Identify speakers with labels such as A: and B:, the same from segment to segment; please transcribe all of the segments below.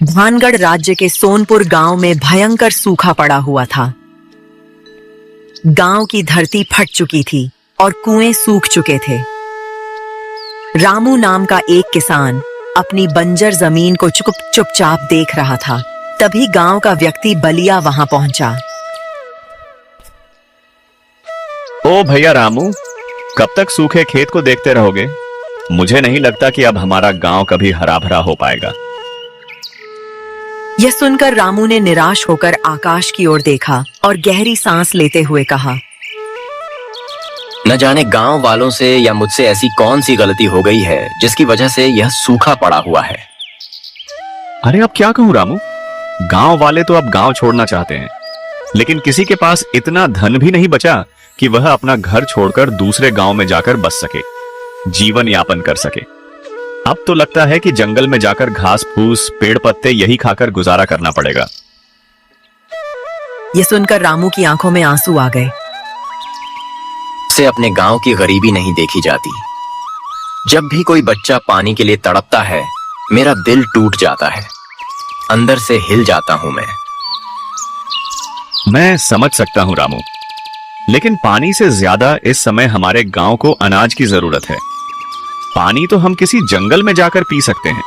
A: भानगढ़ राज्य के सोनपुर गांव में भयंकर सूखा पड़ा हुआ था। गांव की धरती फट चुकी थी और कुएं सूख चुके थे। रामू नाम का एक किसान अपनी बंजर जमीन को चुपचाप देख रहा था। तभी गांव का व्यक्ति बलिया वहां पहुंचा।
B: ओ भैया रामू, कब तक सूखे खेत को देखते रहोगे? मुझे नहीं लगता कि अब हमारा गांव कभी हरा भरा हो पाएगा।
A: यह सुनकर रामू ने निराश होकर आकाश की ओर देखा और गहरी सांस लेते हुए कहा,
C: न जाने गांव वालों से या मुझसे ऐसी कौन सी गलती हो गई है जिसकी वजह से यह सूखा पड़ा हुआ है।
B: अरे अब क्या कहूं रामू, गांव वाले तो अब गांव छोड़ना चाहते हैं, लेकिन किसी के पास इतना धन भी नहीं बचा कि वह अपना घर छोड़कर दूसरे गांव में जाकर बस सके, जीवन यापन कर सके। अब तो लगता है कि जंगल में जाकर घास फूस पेड़ पत्ते यही खाकर गुजारा करना पड़ेगा।
A: यह सुनकर रामू की आंखों में आंसू आ गए।
C: से अपने गांव की गरीबी नहीं देखी जाती। जब भी कोई बच्चा पानी के लिए तड़पता है, मेरा दिल टूट जाता है, अंदर से हिल जाता हूं
B: मैं समझ सकता हूं रामू, लेकिन पानी से ज्यादा इस समय हमारे गांव को अनाज की जरूरत है। पानी तो हम किसी जंगल में जाकर पी सकते हैं,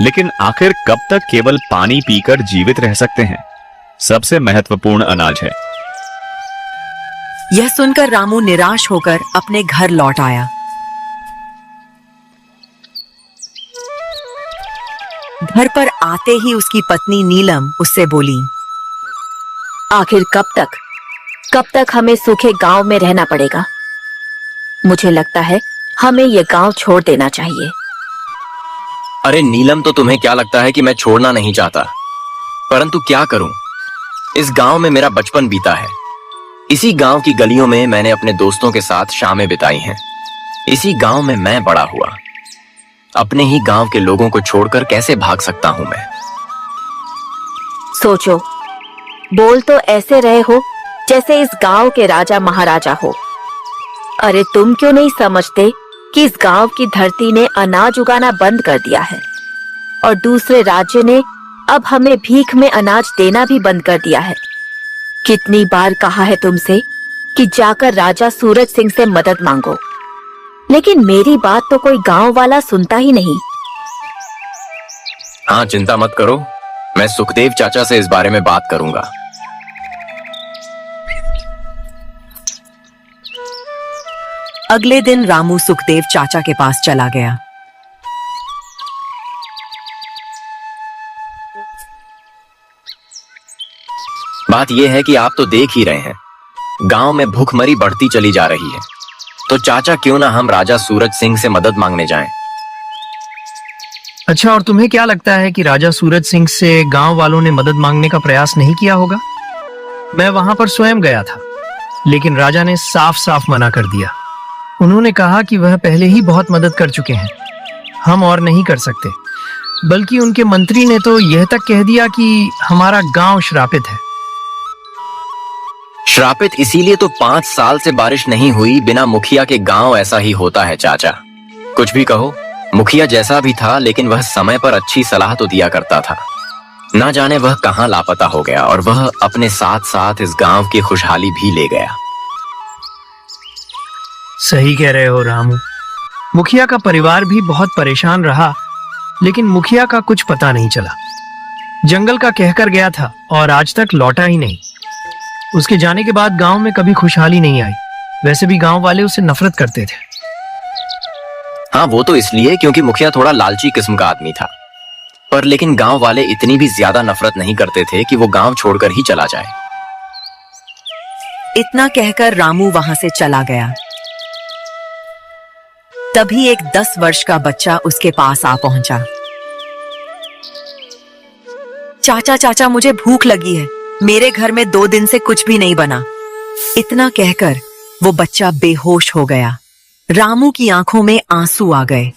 B: लेकिन आखिर कब तक केवल पानी पीकर जीवित रह सकते हैं? सबसे महत्वपूर्ण अनाज है।
A: यह सुनकर रामू निराश होकर अपने घर लौट आया। घर पर आते ही उसकी पत्नी नीलम उससे बोली,
D: आखिर कब तक हमें सूखे गांव में रहना पड़ेगा? मुझे लगता है हमें यह गांव छोड़ देना चाहिए।
C: अरे नीलम, तो तुम्हें क्या लगता है कि मैं छोड़ना नहीं चाहता? परंतु क्या करूं, इस गांव में मेरा बचपन बीता है। इसी गांव की गलियों में मैंने अपने दोस्तों के साथ शामें बिताई हैं। इसी गांव में मैं बड़ा हुआ। अपने ही गांव के लोगों को छोड़कर कैसे भाग सकता हूं मैं?
D: सोचो, बोल तो ऐसे रहे हो जैसे इस गांव के राजा महाराजा हो। अरे तुम क्यों नहीं समझते कि इस गांव की धरती ने अनाज उगाना बंद कर दिया है और दूसरे राज्य ने अब हमें भीख में अनाज देना भी बंद कर दिया है। कितनी बार कहा है तुमसे कि जाकर राजा सूरज सिंह से मदद मांगो, लेकिन मेरी बात तो कोई गांव वाला सुनता ही नहीं।
C: हाँ, चिंता मत करो, मैं सुखदेव चाचा से इस बारे में बात करूंगा।
A: अगले दिन रामू सुखदेव चाचा के पास चला गया।
C: बात यह है कि आप तो देख ही रहे हैं, गांव में भूखमरी बढ़ती चली जा रही है। तो चाचा, क्यों ना हम राजा सूरज सिंह से मदद मांगने जाएं?
E: अच्छा, और तुम्हें क्या लगता है कि राजा सूरज सिंह से गांव वालों ने मदद मांगने का प्रयास नहीं किया होगा? मैं वहां पर स्वयं गया था, लेकिन राजा ने साफ साफ मना कर दिया। उन्होंने कहा कि वह पहले ही बहुत मदद कर चुके हैं, हम और नहीं कर सकते। बल्कि उनके मंत्री ने तो यह तक कह दिया कि हमारा गांव श्रापित है।
C: श्रापित इसीलिए तो 5 साल से बारिश नहीं हुई। बिना मुखिया के गांव ऐसा ही होता है चाचा। कुछ भी कहो, मुखिया जैसा भी था, लेकिन वह समय पर अच्छी सलाह तो दिया करता था। ना जाने वह कहां लापता हो गया और वह अपने साथ साथ इस गांव की खुशहाली भी ले गया।
E: सही कह रहे हो रामू, मुखिया का परिवार भी बहुत परेशान रहा, लेकिन मुखिया का कुछ पता नहीं चला। जंगल का कहकर गया था और आज तक लौटा ही नहीं। उसके जाने के बाद गांव में कभी खुशहाली नहीं आई। वैसे भी गांव वाले उससे नफरत करते थे।
C: हाँ, वो तो इसलिए क्योंकि मुखिया थोड़ा लालची किस्म का आदमी था। पर लेकिन गांव वाले इतनी भी ज्यादा नफरत नहीं करते थे कि वो गांव छोड़कर ही चला जाए।
A: इतना कहकर रामू वहां से चला गया। तभी एक 10 वर्ष का बच्चा उसके पास आ पहुंचा। चाचा चाचा, मुझे भूख लगी है, मेरे घर में 2 दिन से कुछ भी नहीं बना। इतना कहकर वो बच्चा बेहोश हो गया। रामू की आंखों में आंसू आ गए।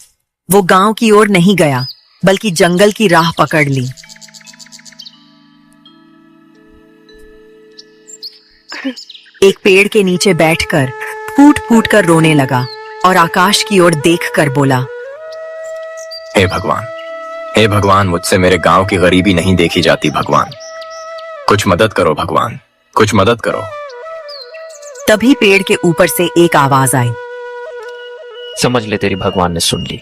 A: वो गांव की ओर नहीं गया, बल्कि जंगल की राह पकड़ ली। एक पेड़ के नीचे बैठकर फूट फूट कर रोने लगा और आकाश की ओर देखकर बोला,
C: हे भगवान, हे भगवान, मुझसे मेरे गांव की गरीबी नहीं देखी जाती। भगवान, कुछ मदद करो। भगवान, कुछ मदद करो।
A: तभी पेड़ के ऊपर से एक आवाज आई।
F: समझ ले तेरी भगवान ने सुन ली।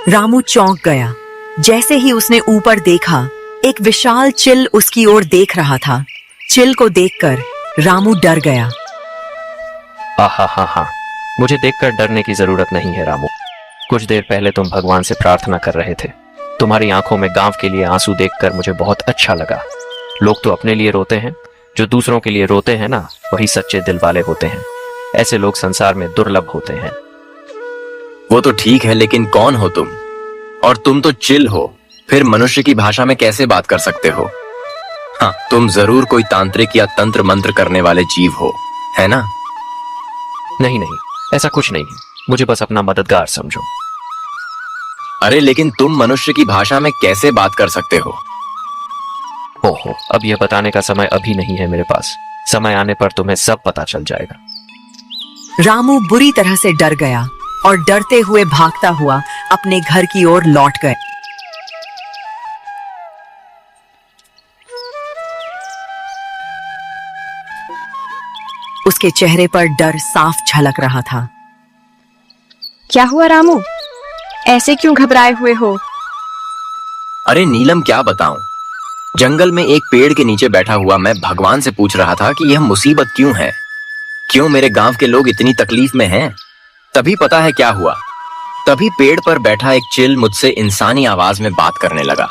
A: रामू चौंक गया। जैसे ही उसने ऊपर देखा, एक विशाल चिल उसकी ओर देख रहा था। चिल को देखकर रामू डर गया।
F: आहा हा हा, मुझे देखकर डरने की जरूरत नहीं है रामू। कुछ देर पहले तुम भगवान से प्रार्थना कर रहे थे। तुम्हारी आंखों में गांव के लिए आंसू देखकर मुझे बहुत अच्छा लगा। लोग तो अपने लिए रोते हैं, जो दूसरों के लिए रोते हैं ना, वही सच्चे दिल वाले होते हैं। ऐसे लोग संसार में दुर्लभ होते हैं।
C: वो तो ठीक है, लेकिन कौन हो तुम? और तुम तो चिल हो, फिर मनुष्य की भाषा में कैसे बात कर सकते हो? हाँ, तुम जरूर कोई तांत्रिक या तंत्र मंत्र करने वाले जीव हो, है ना?
F: नहीं नहीं, ऐसा कुछ नहीं है। मुझे बस अपना मददगार समझो।
C: अरे लेकिन तुम मनुष्य की भाषा में कैसे बात कर सकते हो?
F: ओहो, अब यह बताने का समय अभी नहीं है मेरे पास। समय आने पर तुम्हें सब पता चल जाएगा।
A: रामू बुरी तरह से डर गया और डरते हुए भागता हुआ अपने घर की ओर लौट गए। उसके चेहरे पर डर साफ झलक रहा था।
G: क्या हुआ रामू? ऐसे क्यों घबराए हुए हो?
C: अरे नीलम, क्या बताऊं। जंगल में एक पेड़ के नीचे बैठा हुआ मैं भगवान से पूछ रहा था कि यह मुसीबत क्यों है, क्यों मेरे गांव के लोग इतनी तकलीफ में हैं। तभी पता है क्या हुआ। तभी पेड़ पर बैठा एक चिल मुझसे इंसानी आवाज में बात करने लगा।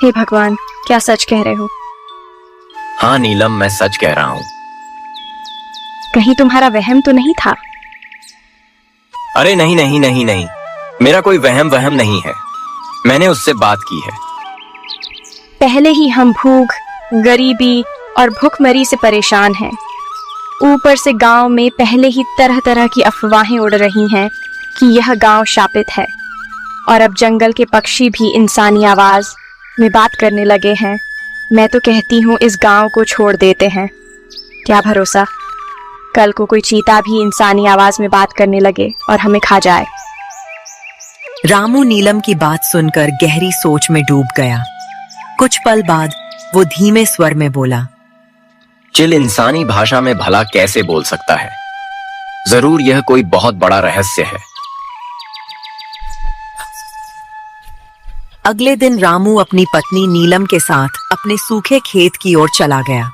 G: हे भगवान, क्या सच कह रहे हो?
C: हाँ नीलम, मैं सच कह रहा हूँ।
G: कहीं तुम्हारा वहम तो नहीं था?
C: अरे नहीं नहीं नहीं नहीं, मेरा कोई वहम नहीं है। मैंने उससे बात की है।
G: पहले ही हम भूख, गरीबी और भूखमरी से परेशान हैं। ऊपर से गांव में पहले ही तरह तरह की अफवाहें उड़ रही हैं कि यह गांव शापित है, और अब जंगल के पक्षी भी इंसानी आवाज में बात करने लगे हैं। मैं तो कहती हूँ इस गांव को छोड़ देते हैं। क्या भरोसा, कल को कोई चीता भी इंसानी आवाज में बात करने लगे और हमें खा जाए।
A: रामू नीलम की बात सुनकर गहरी सोच में डूब गया। कुछ पल बाद वो धीमे स्वर में बोला,
C: चिल इंसानी भाषा में भला कैसे बोल सकता है? जरूर यह कोई बहुत बड़ा रहस्य है।
A: अगले दिन रामू अपनी पत्नी नीलम के साथ अपने सूखे खेत की ओर चला गया।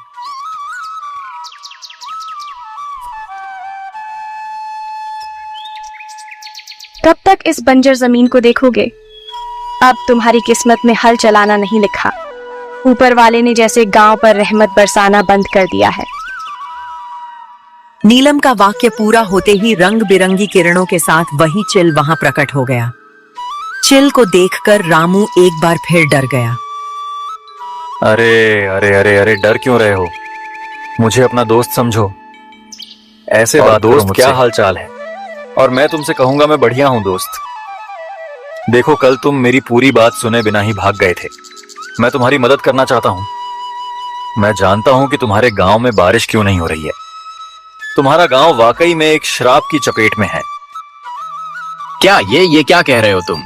G: कब तक इस बंजर जमीन को देखोगे? अब तुम्हारी किस्मत में हल चलाना नहीं लिखा। ऊपर वाले ने जैसे गांव पर रहमत बरसाना बंद कर दिया है।
A: नीलम का वाक्य पूरा होते ही रंग बिरंगी किरणों के साथ वही चिल वहां प्रकट हो गया। चिल को देखकर रामू एक बार फिर डर गया।
H: अरे अरे अरे अरे, डर क्यों रहे हो? मुझे अपना दोस्त समझो। ऐसे बात करो मुझसे। क्या हाल चाल है? और मैं तुमसे कहूंगा मैं बढ़िया हूं दोस्त। देखो, कल तुम मेरी पूरी बात सुने बिना ही भाग गए थे। मैं तुम्हारी मदद करना चाहता हूं। मैं जानता हूं कि तुम्हारे गांव में बारिश क्यों नहीं हो रही है। तुम्हारा गांव वाकई में एक श्राप की चपेट में है।
C: क्या ये क्या कह रहे हो तुम?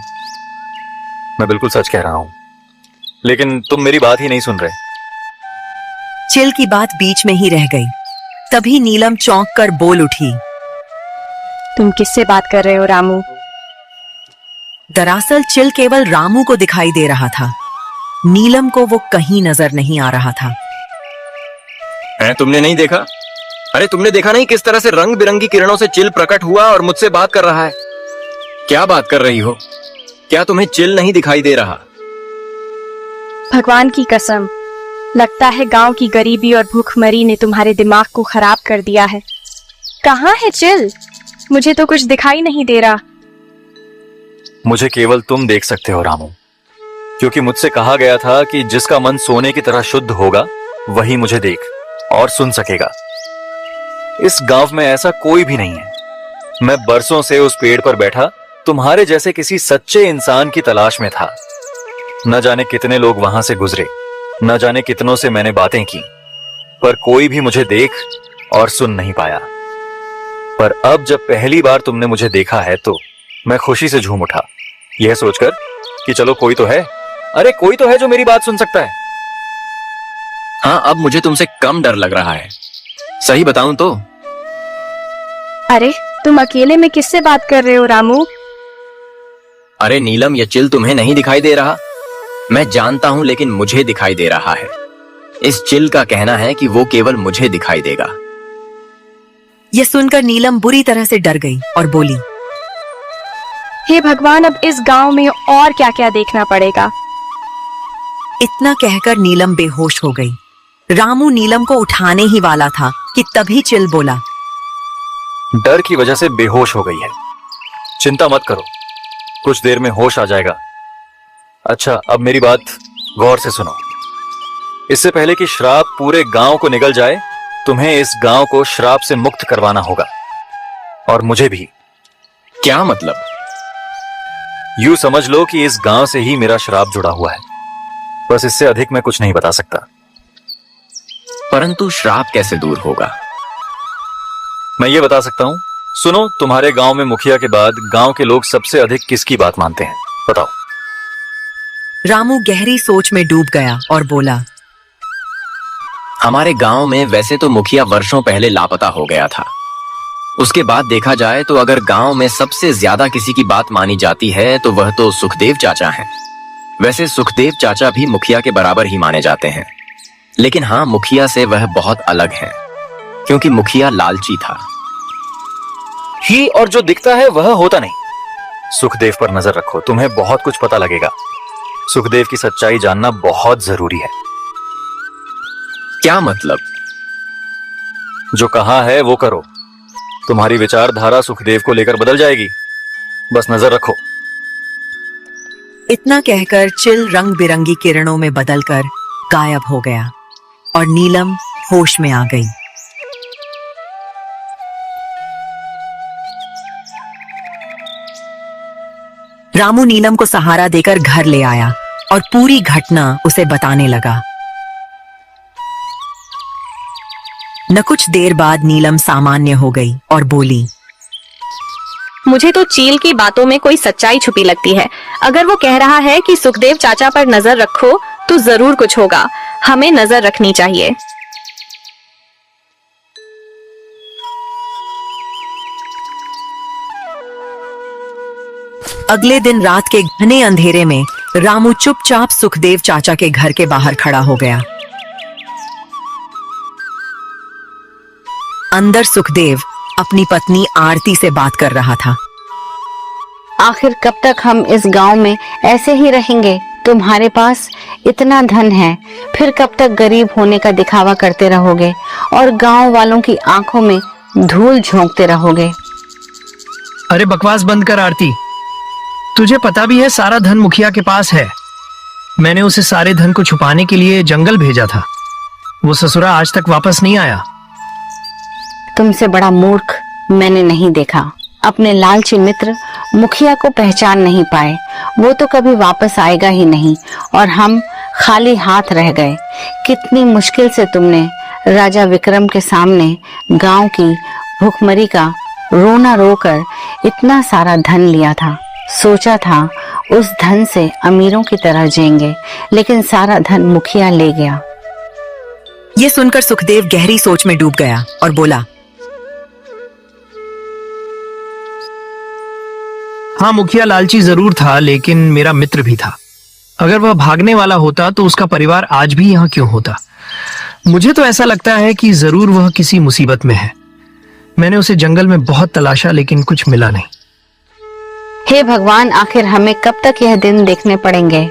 H: मैं बिल्कुल सच कह रहा हूं, लेकिन तुम मेरी बात ही नहीं सुन रहे।
A: चिल की बात बीच में ही रह गई। तभी नीलम चौंक कर बोल उठी,
G: तुम किससे बात कर रहे हो रामू?
A: दरअसल चिल केवल रामू को दिखाई दे रहा था। नीलम को वो कहीं नजर नहीं आ रहा था।
C: तुमने नहीं देखा? अरे तुमने देखा नहीं किस तरह से रंग बिरंगी किरणों से चिल प्रकट हुआ और मुझसे बात कर रहा है? क्या बात कर रही हो? क्या तुम्हें चिल नहीं दिखाई दे रहा?
G: भगवान की कसम, लगता है गांव की गरीबी और भूखमरी ने तुम्हारे दिमाग को खराब कर दिया है। कहाँ है चिल? मुझे तो कुछ दिखाई नहीं दे रहा।
H: मुझे केवल तुम देख सकते हो रामू, क्योंकि मुझसे कहा गया था कि जिसका मन सोने की तरह शुद्ध होगा वही मुझे देख और सुन सकेगा। इस गांव में ऐसा कोई भी नहीं है। मैं बरसों से उस पेड़ पर बैठा तुम्हारे जैसे किसी सच्चे इंसान की तलाश में था। न जाने कितने लोग वहां से गुजरे, न जाने कितनों से मैंने बातें की, पर कोई भी मुझे देख और सुन नहीं पाया। पर अब जब पहली बार तुमने मुझे देखा है तो मैं खुशी से झूम उठा, यह सोचकर कि चलो कोई तो है, अरे कोई तो है जो मेरी बात सुन सकता है।
C: हाँ, अब मुझे तुमसे कम डर लग रहा है। सही बताऊं तो
G: अरे तुम अकेले में किससे बात कर रहे हो रामू?
C: अरे नीलम, ये चिल तुम्हें नहीं दिखाई दे रहा? मैं जानता हूं, लेकिन मुझे दिखाई दे रहा है। इस चिल का कहना है कि वो केवल मुझे दिखाई देगा।
A: यह सुनकर नीलम बुरी तरह से डर गई और बोली,
G: हे भगवान, अब इस गांव में और क्या क्या देखना पड़ेगा।
A: इतना कहकर नीलम बेहोश हो गई। रामू नीलम को उठाने ही वाला था कि तभी चिल बोला,
H: डर की वजह से बेहोश हो गई है। चिंता मत करो, कुछ देर में होश आ जाएगा। अच्छा, अब मेरी बात गौर से सुनो। इससे पहले कि श्राप पूरे गांव को निगल जाए, तुम्हें इस गांव को श्राप से मुक्त करवाना होगा, और मुझे भी।
C: क्या मतलब?
H: यूं समझ लो कि इस गांव से ही मेरा श्राप जुड़ा हुआ है। बस इससे अधिक मैं कुछ नहीं बता सकता।
C: परंतु श्राप कैसे दूर होगा?
H: मैं ये बता सकता हूं। सुनो, तुम्हारे गांव में मुखिया के बाद गांव के लोग सबसे अधिक किसकी बात मानते हैं? बताओ।
A: रामू गहरी सोच में डूब गया और बोला,
C: हमारे गांव में वैसे तो मुखिया वर्षों पहले लापता हो गया था। उसके बाद देखा जाए तो अगर गांव में सबसे ज्यादा किसी की बात मानी जाती है तो वह तो सुखदेव चाचा हैं। वैसे सुखदेव चाचा भी मुखिया के बराबर ही माने जाते हैं, लेकिन हाँ, मुखिया से वह बहुत अलग है, क्योंकि मुखिया लालची था।
H: ही और जो दिखता है वह होता नहीं। सुखदेव पर नजर रखो, तुम्हें बहुत कुछ पता लगेगा। सुखदेव की सच्चाई जानना बहुत जरूरी है।
C: क्या मतलब?
H: जो कहा है वो करो। तुम्हारी विचारधारा सुखदेव को लेकर बदल जाएगी, बस नजर रखो।
A: इतना कहकर चिल रंग बिरंगी किरणों में बदलकर गायब हो गया और नीलम होश में आ गई। रामू नीलम को सहारा देकर घर ले आया और पूरी घटना उसे बताने लगा। न कुछ देर बाद नीलम सामान्य हो गई और बोली,
G: मुझे तो चील की बातों में कोई सच्चाई छुपी लगती है। अगर वो कह रहा है कि सुखदेव चाचा पर नजर रखो तो जरूर कुछ होगा। हमें नजर रखनी चाहिए।
A: अगले दिन रात के घने अंधेरे में रामू चुपचाप सुखदेव चाचा के घर के बाहर खड़ा हो गया। अंदर सुखदेव अपनी पत्नी आरती से बात कर रहा था।
I: आखिर कब तक हम इस गांव में ऐसे ही रहेंगे? तुम्हारे पास इतना धन है, फिर कब तक गरीब होने का दिखावा करते रहोगे और गांव वालों की आंखों में धूल झोंकते रहोगे?
E: अरे बकवास बंद कर आरती। तुझे पता भी है सारा धन मुखिया के पास है। मैंने उसे सारे धन को छुपाने के लिए जंगल भेजा था। वो ससुरा आज तक वापस नहीं आया।
I: तुमसे बड़ा मूर्ख मैंने नहीं देखा। अपने लालची मित्र मुखिया को पहचान नहीं पाए। वो तो कभी वापस आएगा ही नहीं और हम खाली हाथ रह गए। कितनी मुश्किल से तुमने राजा विक्रम के सामने गांव की भूखमरी का रोना रोकर इतना सारा धन लिया था। सोचा था उस धन से अमीरों की तरह जिएंगे, लेकिन सारा धन मुखिया ले गया।
A: ये सुनकर सुखदेव गहरी सोच में डूब गया और बोला,
E: हाँ, मुखिया लालची जरूर था, लेकिन मेरा मित्र भी था। अगर वह भागने वाला होता तो उसका परिवार आज भी यहाँ क्यों होता? मुझे तो ऐसा लगता है कि जरूर वह किसी मुसीबत में है। मैंने उसे जंगल में बहुत तलाशा, लेकिन कुछ मिला नहीं।
I: हे भगवान, आखिर हमें कब तक यह दिन देखने पड़ेंगे?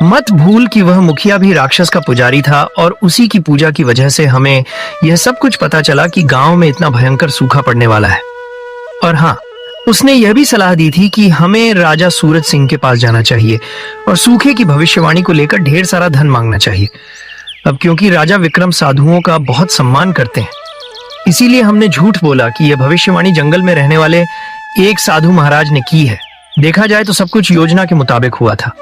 E: मत भूल कि वह मुखिया भी राक्षस का पुजारी था और उसी की पूजा की वजह से हमें यह सब कुछ पता चला कि गांव में इतना भयंकर सूखा पड़ने वाला है। और हाँ, उसने यह भी सलाह दी थी कि हमें राजा सूरज सिंह के पास जाना चाहिए और सूखे की भविष्यवाणी को लेकर ढेर सारा धन मांगना चाहिए। अब क्योंकि राजा विक्रम साधुओं का बहुत सम्मान करते हैं, इसीलिए हमने झूठ बोला कि यह भविष्यवाणी जंगल में रहने वाले एक साधु महाराज ने की है। देखा जाए तो सब कुछ योजना के मुताबिक हुआ था।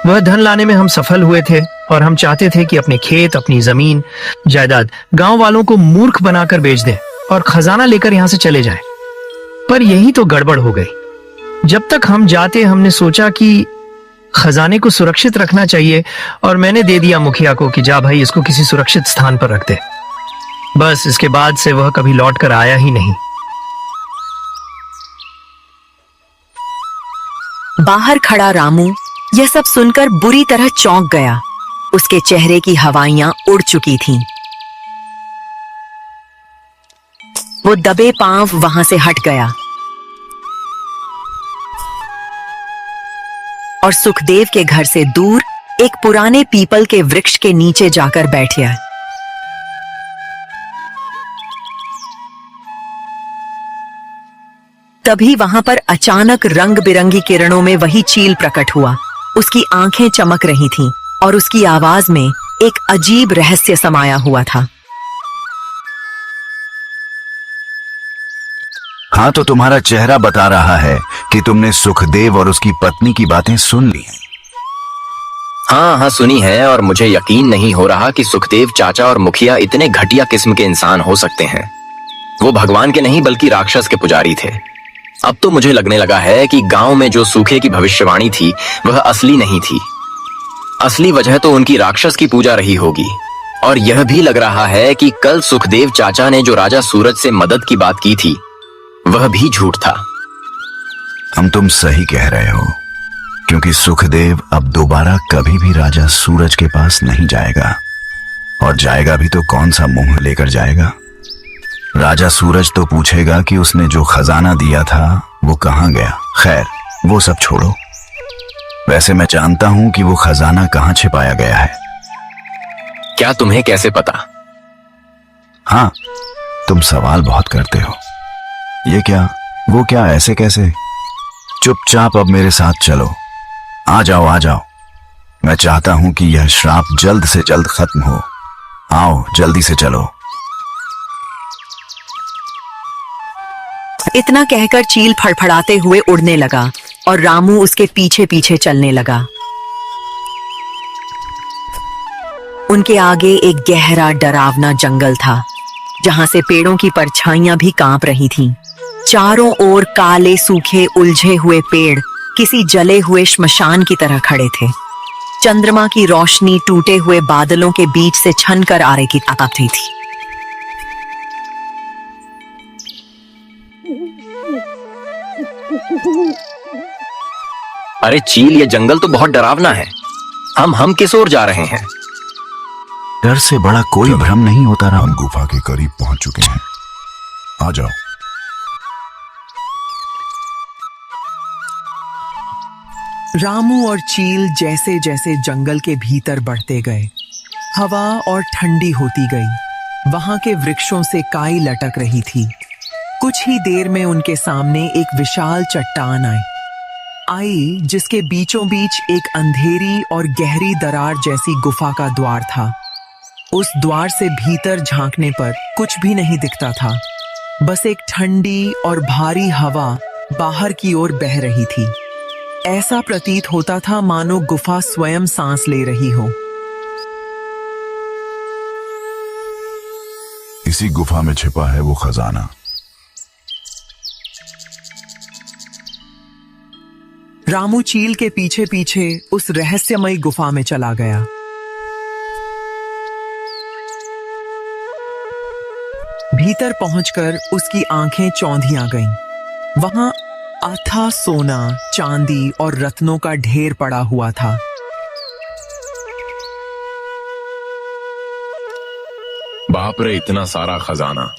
E: वह धन लाने में हम सफल हुए थे और हम चाहते थे कि अपने खेत, अपनी जमीन जायदाद गांव वालों को मूर्ख बनाकर बेच दें और खजाना लेकर यहां से चले जाएं। पर यही तो गड़बड़ हो गई। जब तक हम जाते हमने सोचा कि खजाने को सुरक्षित रखना चाहिए और मैंने दे दिया मुखिया को कि जा भाई इसको किसी सुरक्षित स्थान पर रख दे। बस इसके बाद से वह कभी लौट कर आया ही नहीं।
A: बाहर खड़ा रामू यह सब सुनकर बुरी तरह चौंक गया। उसके चेहरे की हवाइयां उड़ चुकी थीं। वो दबे पांव वहां से हट गया और सुखदेव के घर से दूर एक पुराने पीपल के वृक्ष के नीचे जाकर बैठ गया। तभी वहां पर अचानक रंग बिरंगी किरणों में वही चील प्रकट हुआ। उसकी आंखें चमक रही थीं और उसकी आवाज में एक अजीब रहस्य समाया हुआ था।
J: हाँ, तो तुम्हारा चेहरा बता रहा है कि तुमने सुखदेव और उसकी पत्नी की बातें सुन ली हैं।
C: हाँ हाँ सुनी है, और मुझे यकीन नहीं हो रहा कि सुखदेव चाचा और मुखिया इतने घटिया किस्म के इंसान हो सकते हैं। वो भगवान के नहीं बल्कि राक्षस के पुजारी थे। अब तो मुझे लगने लगा है कि गांव में जो सूखे की भविष्यवाणी थी वह असली नहीं थी। असली वजह तो उनकी राक्षस की पूजा रही होगी। और यह भी लग रहा है कि कल सुखदेव चाचा ने जो राजा सूरज से मदद की बात की थी वह भी झूठ था।
J: तुम सही कह रहे हो, क्योंकि सुखदेव अब दोबारा कभी भी राजा सूरज के पास नहीं जाएगा, और जाएगा भी तो कौन सा मुंह लेकर जाएगा। राजा सूरज तो पूछेगा कि उसने जो खजाना दिया था वो कहाँ गया। खैर, वो सब छोड़ो। वैसे मैं जानता हूं कि वो खजाना कहाँ छिपाया गया है।
C: क्या तुम्हें कैसे पता?
J: हाँ, तुम सवाल बहुत करते हो। ये क्या, वो क्या, ऐसे कैसे? चुपचाप अब मेरे साथ चलो। आ जाओ आ जाओ। मैं चाहता हूं कि यह श्राप जल्द से जल्द खत्म हो। आओ, जल्दी से चलो।
A: इतना कहकर चील फड़फड़ाते हुए उड़ने लगा और रामू उसके पीछे पीछे चलने लगा। उनके आगे एक गहरा डरावना जंगल था, जहां से पेड़ों की परछाइयां भी कांप रही थीं। चारों ओर काले सूखे उलझे हुए पेड़ किसी जले हुए श्मशान की तरह खड़े थे। चंद्रमा की रोशनी टूटे हुए बादलों के बीच से छन कर आ रही थी।
C: अरे चील, ये जंगल तो बहुत डरावना है। हम किस ओर जा रहे हैं?
J: डर से बड़ा कोई भ्रम नहीं होता। हम गुफा के करीब पहुंच चुके हैं। आ जाओ।
A: रामू और चील जैसे जैसे जंगल के भीतर बढ़ते गए, हवा और ठंडी होती गई। वहां के वृक्षों से काई लटक रही थी। कुछ ही देर में उनके सामने एक विशाल चट्टान आई, जिसके बीचों बीच एक अंधेरी और गहरी दरार जैसी गुफा का द्वार था। उस द्वार से भीतर झांकने पर कुछ भी नहीं दिखता था, बस एक ठंडी और भारी हवा बाहर की ओर बह रही थी। ऐसा प्रतीत होता था मानो गुफा स्वयं सांस ले रही हो।
J: इसी गुफा में छिपा है वो खजाना।
A: रामू चील के पीछे पीछे उस रहस्यमयी गुफा में चला गया। भीतर पहुंचकर उसकी आंखें चौंधियां गईं। वहां अथाह सोना, चांदी और रत्नों का ढेर पड़ा हुआ था।
K: बाप रे, इतना सारा खजाना।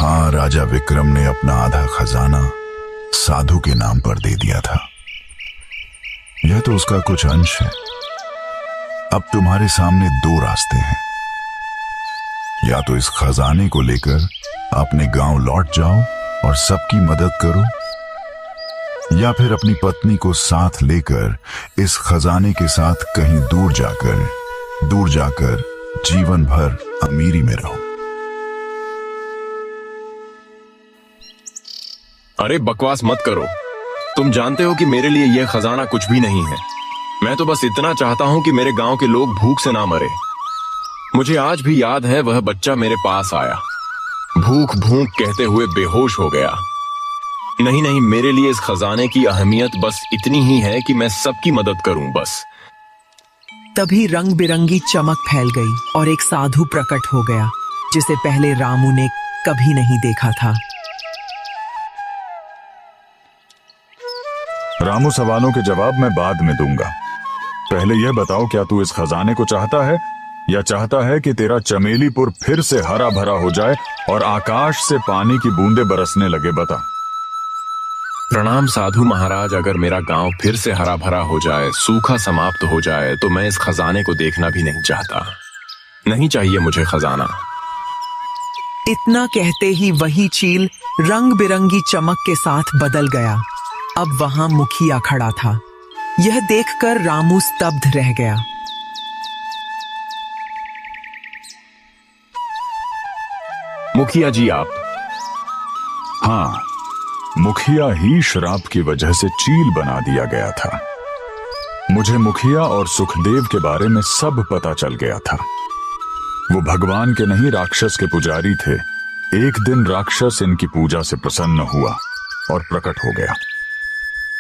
J: हाँ, राजा विक्रम ने अपना आधा खजाना साधु के नाम पर दे दिया था। यह तो उसका कुछ अंश है। अब तुम्हारे सामने दो रास्ते हैं। या तो इस खजाने को लेकर अपने गांव लौट जाओ और सबकी मदद करो, या फिर अपनी पत्नी को साथ लेकर इस खजाने के साथ कहीं दूर जाकर जीवन भर अमीरी में रहो।
K: अरे बकवास मत करो। तुम जानते हो कि मेरे लिए यह खजाना कुछ भी नहीं है। मैं तो बस इतना चाहता हूं कि मेरे गांव के लोग भूख से ना मरे। मुझे आज भी याद है, वह बच्चा मेरे पास आया, भूख भूख कहते हुए बेहोश हो गया। नहीं नहीं, मेरे लिए इस खजाने की अहमियत बस इतनी ही है कि मैं सबकी मदद करूं बस।
A: तभी रंग बिरंगी चमक फैल गई और एक साधु प्रकट हो गया जिसे पहले रामू ने कभी नहीं देखा था।
J: रामू, सवालों के जवाब मैं बाद में दूंगा। पहले यह बताओ, क्या तू इस खजाने को चाहता है या चाहता है कि तेरा चमेलीपुर फिर से हरा भरा हो जाए और आकाश से पानी की बूंदें बरसने लगे? बता।
K: प्रणाम साधु महाराज, अगर मेरा गांव फिर से हरा भरा हो जाए, सूखा समाप्त हो जाए, तो मैं इस खजाने को देखना भी नहीं चाहता। नहीं चाहिए मुझे खजाना।
A: इतना कहते ही वही चील रंग बिरंगी चमक के साथ बदल गया। अब वहां मुखिया खड़ा था। यह देखकर रामू स्तब्ध रह गया।
K: मुखिया जी आप?
J: हाँ, मुखिया ही श्राप की वजह से चील बना दिया गया था। मुझे मुखिया और सुखदेव के बारे में सब पता चल गया था। वो भगवान के नहीं, राक्षस के पुजारी थे। एक दिन राक्षस इनकी पूजा से प्रसन्न हुआ और प्रकट हो गया।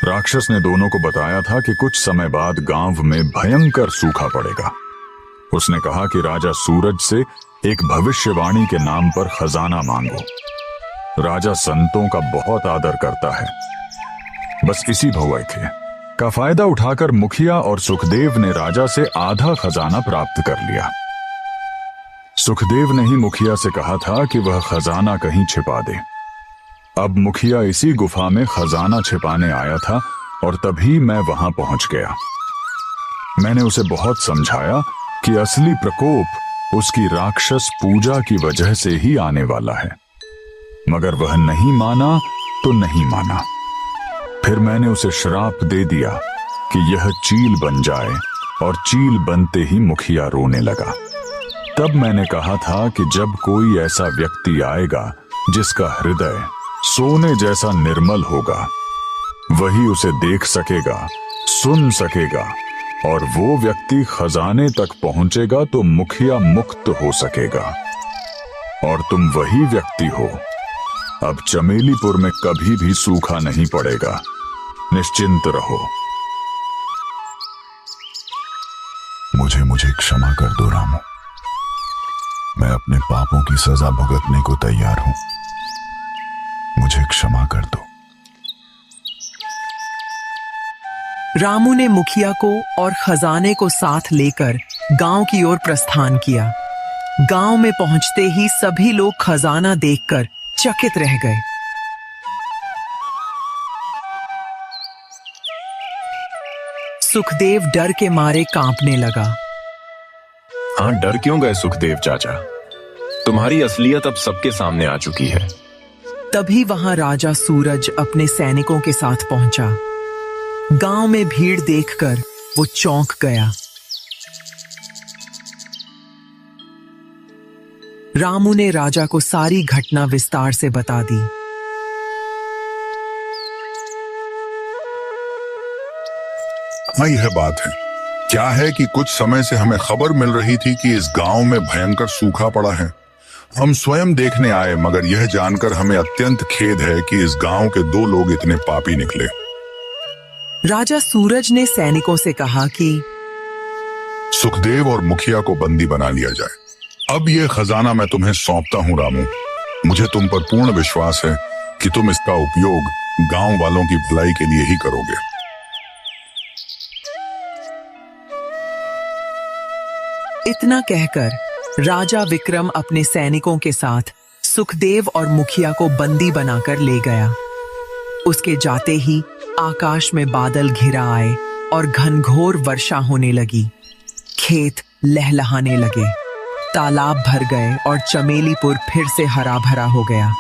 J: राक्षस ने दोनों को बताया था कि कुछ समय बाद गांव में भयंकर सूखा पड़ेगा। उसने कहा कि राजा सूरज से एक भविष्यवाणी के नाम पर खजाना मांगो। राजा संतों का बहुत आदर करता है। बस इसी भौवेखे का फायदा उठाकर मुखिया और सुखदेव ने राजा से आधा खजाना प्राप्त कर लिया। सुखदेव ने ही मुखिया से कहा था कि वह खजाना कहीं छिपा दे। अब मुखिया इसी गुफा में खजाना छिपाने आया था और तभी मैं वहां पहुंच गया। मैंने उसे बहुत समझाया कि असली प्रकोप उसकी राक्षस पूजा की वजह से ही आने वाला है, मगर वह नहीं माना तो नहीं माना। फिर मैंने उसे श्राप दे दिया कि यह चील बन जाए और चील बनते ही मुखिया रोने लगा। तब मैंने कहा था कि जब कोई ऐसा व्यक्ति आएगा जिसका हृदय सोने जैसा निर्मल होगा, वही उसे देख सकेगा, सुन सकेगा, और वो व्यक्ति खजाने तक पहुंचेगा तो मुखिया मुक्त हो सकेगा। और तुम वही व्यक्ति हो। अब चमेलीपुर में कभी भी सूखा नहीं पड़ेगा, निश्चिंत रहो। मुझे क्षमा कर दो रामू। मैं अपने पापों की सजा भुगतने को तैयार हूं। मुझे क्षमा कर दो।
A: रामू ने मुखिया को और खजाने को साथ लेकर गांव की ओर प्रस्थान किया। गांव में पहुंचते ही सभी लोग खजाना देखकर चकित रह गए। सुखदेव डर के मारे कांपने लगा।
K: हाँ, डर क्यों गए सुखदेव चाचा? तुम्हारी असलियत अब सबके सामने आ चुकी है।
A: तभी वहां राजा सूरज अपने सैनिकों के साथ पहुंचा। गांव में भीड़ देखकर वो चौंक गया। रामू ने राजा को सारी घटना विस्तार से बता दी।
J: हाँ, यह बात है। क्या है कि कुछ समय से हमें खबर मिल रही थी कि इस गांव में भयंकर सूखा पड़ा है। हम स्वयं देखने आए, मगर यह जानकर हमें अत्यंत खेद है कि इस गांव के 2 लोग इतने पापी निकले।
A: राजा सूरज ने सैनिकों से कहा कि
J: सुखदेव और मुखिया को बंदी बना लिया जाए। अब यह खजाना मैं तुम्हें सौंपता हूं रामू। मुझे तुम पर पूर्ण विश्वास है कि तुम इसका उपयोग गांव वालों की भलाई के लिए ही करोगे।
A: इतना कहकर राजा विक्रम अपने सैनिकों के साथ सुखदेव और मुखिया को बंदी बनाकर ले गया। उसके जाते ही आकाश में बादल घिरा आए और घनघोर वर्षा होने लगी। खेत लहलहाने लगे, तालाब भर गए और चमेलीपुर फिर से हरा भरा हो गया।